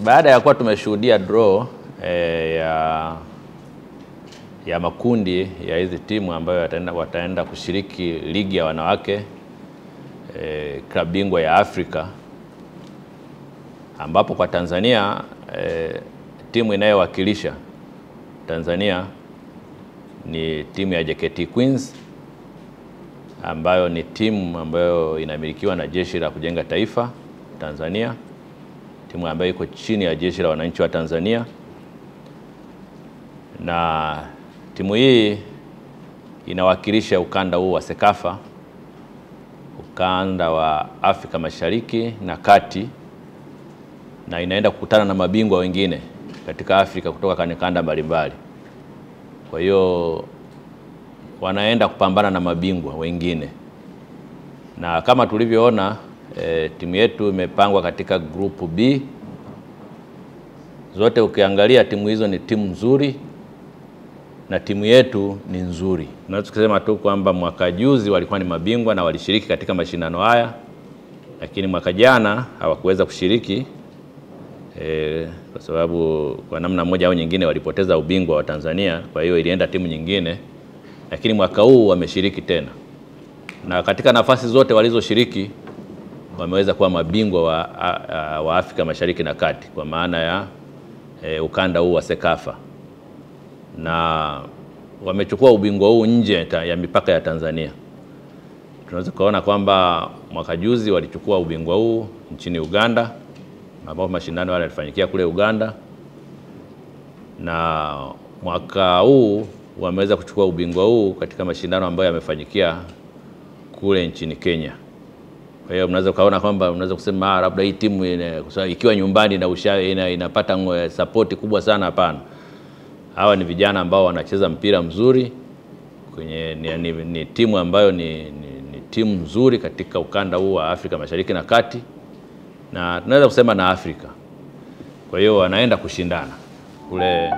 Baada ya kuwa tumeshuhudia draw ya makundi ya hizi timu ambayo wataenda kushiriki ligi ya wanawake klabu bingwa ya Afrika, ambapo kwa Tanzania timu inayowakilisha Tanzania ni timu ya JKT Queens, ambayo ni timu ambayo inamilikiwa na Jeshi la Kujenga Taifa Tanzania, timu ambayo iko chini ya Jeshi la Wananchi wa Tanzania. Na timu hii inawakilisha ukanda huu wa Sekafa, ukanda wa Afrika Mashariki na Kati, na inaenda kukutana na mabingwa wengine katika Afrika kutoka kwenye kanda mbalimbali. Kwa hiyo wanaenda kupambana na mabingwa wengine, na kama tulivyoona timu yetu imepangwa katika group B. Zote ukiangalia timu hizo ni timu nzuri na timu yetu ni nzuri. Tunaweza kusema tu kwamba mwaka juzi walikuwa ni mabingwa na walishiriki katika mashindano haya, lakini mwaka jana hawakuweza kushiriki kwa sababu kwa namna moja au nyingine walipoteza ubingwa wa Tanzania, kwa hiyo ilienda timu nyingine. Lakini mwaka huu wameshiriki tena, na katika nafasi zote walizoshiriki wameweza kuwa mabingwa wa Afrika Mashariki na Kati, kwa maana ya ukanda huu wa Sekafa, na wamechukua ubingwa huu nje ya mipaka ya Tanzania. Tunaweza kuona kwamba mwaka juzi walichukua ubingwa huu nchini Uganda, ambapo mashindano yale yalifanyikia kule Uganda, na mwaka huu wameweza kuchukua ubingwa huu katika mashindano ambayo yamefanyikia kule nchini Kenya. Kwa hiyo mnaweza kaona kwamba mnaweza kusema labda hii timu ikiwa nyumbani na inapata support kubwa sana. Hapana, hawa ni vijana ambao wanacheza mpira mzuri kwenye ni timu ambayo ni timu nzuri katika ukanda huu wa Afrika Mashariki na Kati, na tunaweza kusema na Afrika. Kwa hiyo wanaenda kushindana kule.